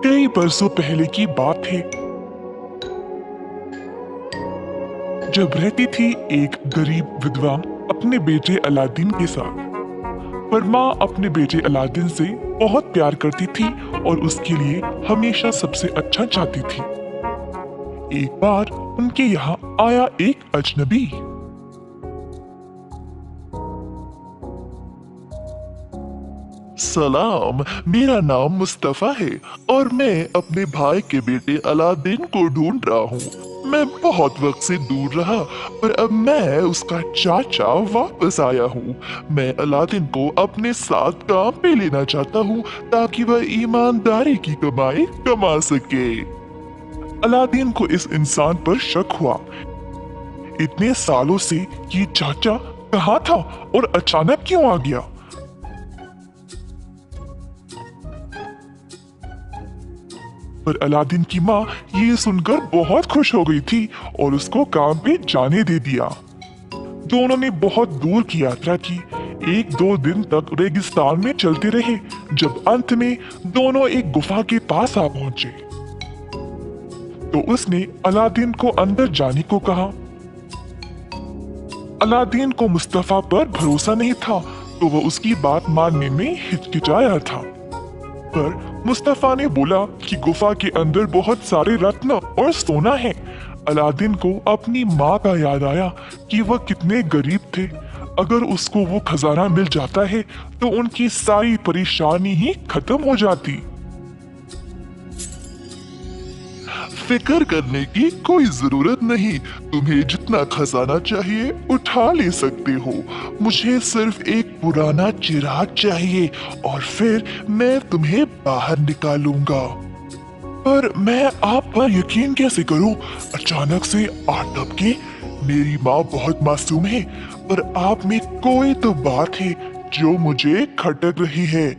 कई बरसों पहले की बात है, जब रहती थी एक गरीब विधवा अपने बेटे अलादीन के साथ। पर माँ अपने बेटे अलादीन से बहुत प्यार करती थी और उसके लिए हमेशा सबसे अच्छा चाहती थी। एक बार उनके यहाँ आया एक अजनबी। सलाम, मेरा नाम मुस्तफा है और मैं अपने भाई के बेटे अलादीन को ढूंढ रहा हूँ। मैं बहुत वक्त से दूर रहा, पर अब मैं उसका चाचा वापस आया हूँ। मैं अलादीन को अपने साथ काम पे लेना चाहता हूँ ताकि वह ईमानदारी की कमाई कमा सके। अलादीन को इस इंसान पर शक हुआ। इतने सालों से ये चाचा कहाँ था और अचानक क्यों आ गया? पर अलादीन की माँ ये सुनकर बहुत खुश हो गई थी और उसको काम पे जाने दे दिया। दोनों ने बहुत दूर की यात्रा की। 1-2 दिन तक रेगिस्तान में चलते रहे, जब अंत में दोनों एक गुफा के पास आ पहुंचे। तो उसने अलादीन को अंदर जाने को कहा। अलादीन को मुस्तफा पर भरोसा नहीं था, तो वह उसकी बात मानने में हिचकिचाया था। पर मुस्तफा ने बोला कि गुफा के अंदर बहुत सारे रत्न और सोना है। अलादीन को अपनी माँ का याद आया कि वह कितने गरीब थे। अगर उसको वो खजाना मिल जाता है तो उनकी सारी परेशानी ही खत्म हो जाती। फिक्र करने की कोई जरूरत नहीं, तुम्हें जितना खजाना चाहिए उठा ले सकते हो। मुझे सिर्फ एक पुराना चिराग चाहिए और फिर मैं तुम्हें बाहर निकालूंगा। पर मैं आप पर यकीन कैसे करूं? अचानक से आग टपके। मेरी माँ बहुत मासूम है, पर आप में कोई तो बात है जो मुझे खटक रही है।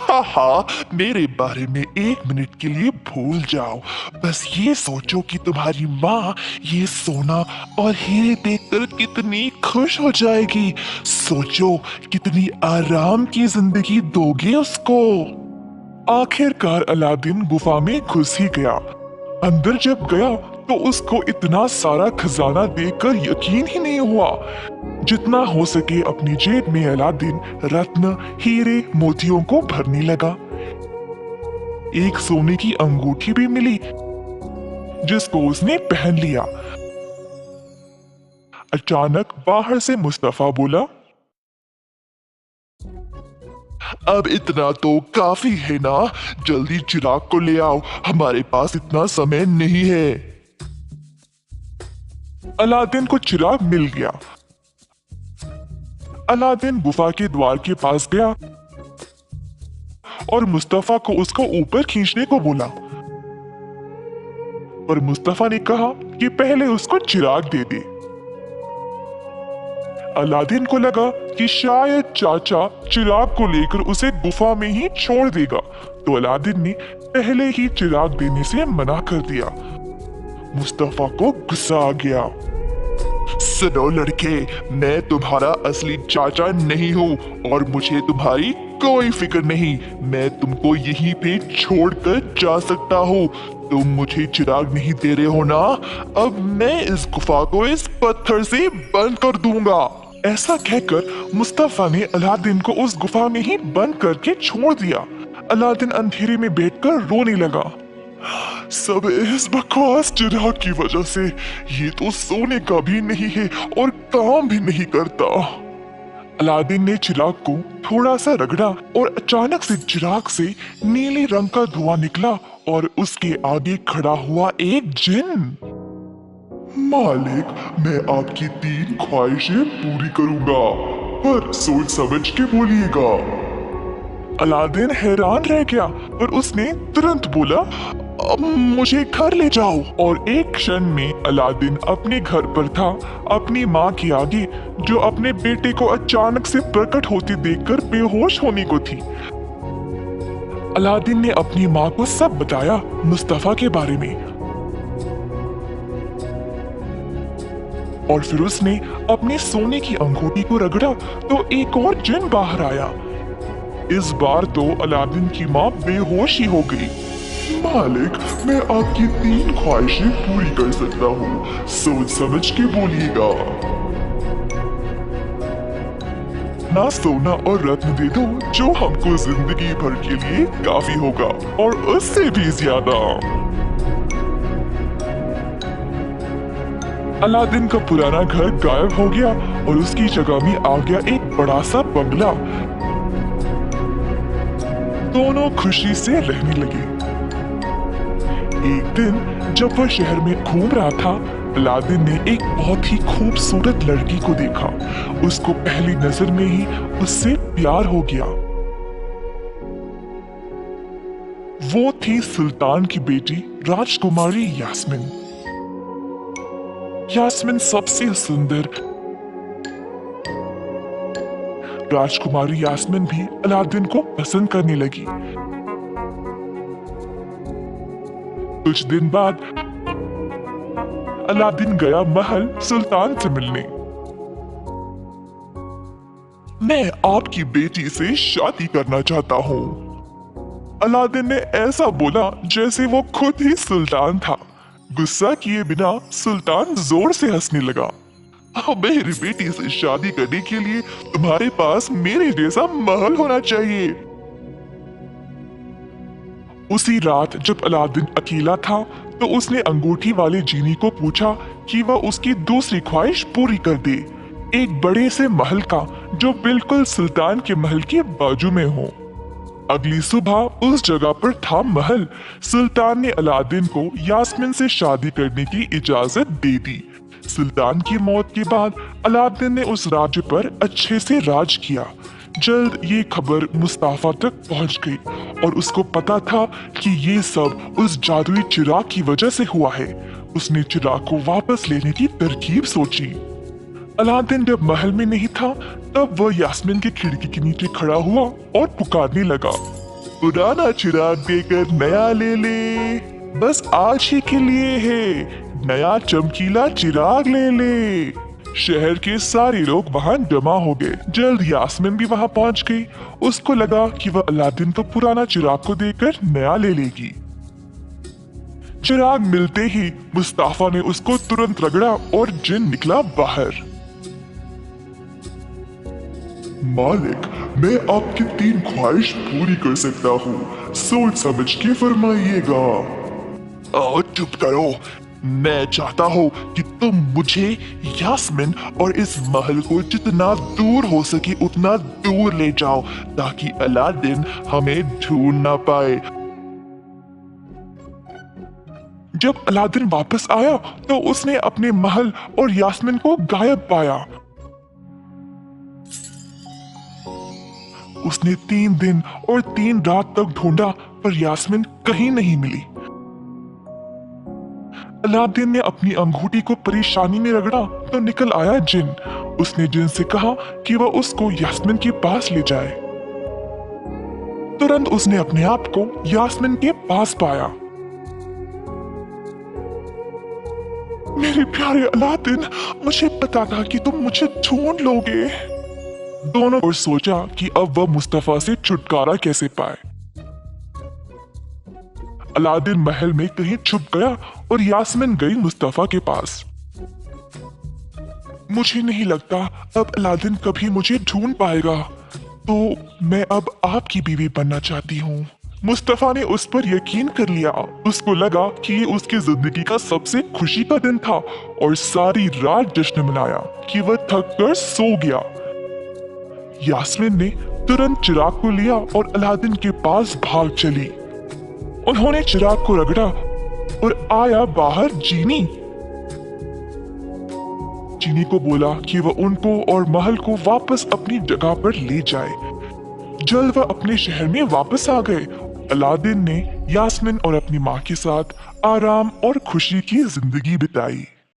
हा, मेरे बारे में 1 मिनट के लिए भूल जाओ। बस ये सोचो कि तुम्हारी माँ ये सोना और हीरे देखकर कितनी खुश हो जाएगी। सोचो कितनी आराम की जिंदगी दोगे उसको। आखिरकार अलादीन गुफा में घुस ही गया। अंदर जब गया तो उसको इतना सारा खजाना देखकर यकीन ही नहीं हुआ। जितना हो सके अपनी जेब में अलादीन रत्न, हीरे, मोतियों को भरने लगा। एक सोने की अंगूठी भी मिली जिसको उसने पहन लिया। अचानक बाहर से मुस्तफा बोला, अब इतना तो काफी है ना, जल्दी चिराग को ले आओ, हमारे पास इतना समय नहीं है। अलादीन को चिराग मिल गया। अलादीन गुफा के द्वार के पास गया और मुस्तफा को उसको ऊपर खींचने को बोला। पर मुस्तफा ने कहा कि पहले उसको चिराग दे दे। अलादीन को लगा कि शायद चाचा चिराग को लेकर उसे गुफा में ही छोड़ देगा, तो अलादीन ने पहले ही चिराग देने से मना कर दिया। मुस्तफा को गुस्सा आ गया। सुनो लड़के, मैं तुम्हारा असली चाचा नहीं हूँ और मुझे तुम्हारी कोई फिक्र नहीं। मैं तुमको यहीं पे छोड़कर जा सकता हूँ। तुम मुझे चिराग नहीं दे रहे हो ना? अब मैं इस गुफा को इस पत्थर से बंद कर दूंगा। ऐसा कहकर मुस्तफा ने अलादीन को उस गुफा में ही बंद करके छोड़ दिया। अलादीन अंधेरे में बैठकर रोने लगा। सब इस बकवास चिराग की वजह से। ये तो सोने का भी नहीं है और काम भी नहीं करता। अलादीन ने चिराग को थोड़ा सा रगड़ा और अचानक से चिराग से नीले रंग का धुआं निकला और उसके आगे खड़ा हुआ एक जिन। मालिक, मैं आपकी 3 ख्वाहिशें पूरी करूंगा, पर सोच समझ के बोलिएगा। अलादीन हैरान रह गया, पर उसने तुरंत बोला, अब मुझे घर ले जाओ। और एक क्षण में अलादीन अपने घर पर था, अपनी माँ के आगे, जो अपने बेटे को अचानक से प्रकट होते देखकर बेहोश होने को थी। अलादीन ने अपनी माँ को सब बताया मुस्तफा के बारे में। और फिर उसने अपने सोने की अंगूठी को रगड़ा तो एक और जिन बाहर आया। इस बार तो अलादीन की माँ बेहोश ही हो गई। मालिक, मैं आपकी 3 ख्वाहिशें पूरी कर सकता हूँ, सोच समझ के बोलिएगा। ना सोना और रत्न दे दो जो हमको जिंदगी भर के लिए काफी होगा, और उससे भी ज्यादा। अलादीन का पुराना घर गायब हो गया और उसकी जगह में आ गया एक बड़ा सा बंगला। दोनों खुशी से रहने लगे। एक दिन जब वह शहर में घूम रहा था, अलादीन ने एक बहुत ही खूबसूरत लड़की को देखा। उसको पहली नजर में ही उससे प्यार हो गया। वो थी सुल्तान की बेटी राजकुमारी यास्मीन। यास्मीन सबसे सुंदर। राजकुमारी यास्मीन भी अलादीन को पसंद करने लगी। कुछ दिन बाद अलादीन गया महल सुल्तान से मिलने। मैं आपकी बेटी से शादी करना चाहता हूँ। अलादीन ने ऐसा बोला जैसे वो खुद ही सुल्तान था। गुस्सा किए बिना सुल्तान जोर से हंसने लगा। मेरी बेटी से शादी करने के लिए तुम्हारे पास मेरे जैसा महल होना चाहिए। उसी रात जब अलादीन अकेला था तो उसने अंगूठी वाले जीनी को पूछा कि वह उसकी दूसरी ख्वाहिश पूरी कर दे, एक बड़े से महल का जो बिल्कुल सुल्तान के महल के बाजू में हो। अगली सुबह उस जगह पर था महल। सुल्तान ने अलादीन को यास्मीन से शादी करने की इजाजत दे दी। सुल्तान की मौत के बाद अलादीन ने उस राज्य पर अच्छे से राज किया। जल्द ये खबर मुस्ताफा तक पहुंच गई और उसको पता था कि ये सब उस जादुई चिराग की वजह से हुआ है। उसने चिराग को वापस लेने की तरकीब सोची। अलादीन जब महल में नहीं था तब वह यास्मीन की खिड़की के नीचे खड़ा हुआ और पुकारने लगा, पुराना चिराग देकर नया ले ले, बस आज ही के लिए है, नया चमकीला चिराग ले ले। शहर के सारे लोग वहां जमा हो गए। जल्द यास्मीन भी वहां पहुंच गई। उसको लगा कि वह अलादीन को पुराना चिराग को देकर नया ले लेगी। चिराग मिलते ही मुस्ताफा ने उसको तुरंत रगड़ा और जिन निकला बाहर। मालिक, मैं आपकी 3 ख्वाहिश पूरी कर सकता हूँ, सोच समझ के फरमाइएगा। चुप करो। मैं चाहता हूँ कि तुम मुझे, यास्मीन और इस महल को जितना दूर हो सके उतना दूर ले जाओ ताकि अलादीन हमें ढूंढ ना पाए। जब अलादीन वापस आया तो उसने अपने महल और यास्मीन को गायब पाया। उसने 3 दिन और 3 रात तक ढूंढा पर यास्मीन कहीं नहीं मिली। अलादीन ने अपनी अंगूठी को परेशानी में रगड़ा तो निकल आया जिन। उसने जिन से कहा कि वह उसको यास्मीन के पास ले जाए। तुरंत उसने अपने आप को यास्मीन के पास पाया। मेरे प्यारे अलादीन, मुझे पता था कि तुम मुझे ढूंढ लोगे। दोनों और सोचा कि अब वह मुस्तफा से छुटकारा कैसे पाए। अलादीन महल में कहीं छुप गया और यास्मीन गई मुस्तफा के पास। मुझे नहीं लगता अब अलादीन कभी मुझे ढूंढ पाएगा, तो मैं अब आपकी बीवी बनना चाहती हूँ। मुस्तफा ने उस पर यकीन कर लिया। उसको लगा कि ये उसकी जिंदगी का सबसे खुशी का दिन था और सारी रात जश्न मनाया कि वह थक कर सो गया। यास्मीन ने तुरंत चिराग को लिया और अलादीन के पास भाग चली। उन्होंने चिराग को रगड़ा और आया बाहर जीनी। जीनी को बोला कि वह उनको और महल को वापस अपनी जगह पर ले जाए। जल्द वह अपने शहर में वापस आ गए। अलादीन ने यास्मीन और अपनी माँ के साथ आराम और खुशी की जिंदगी बिताई।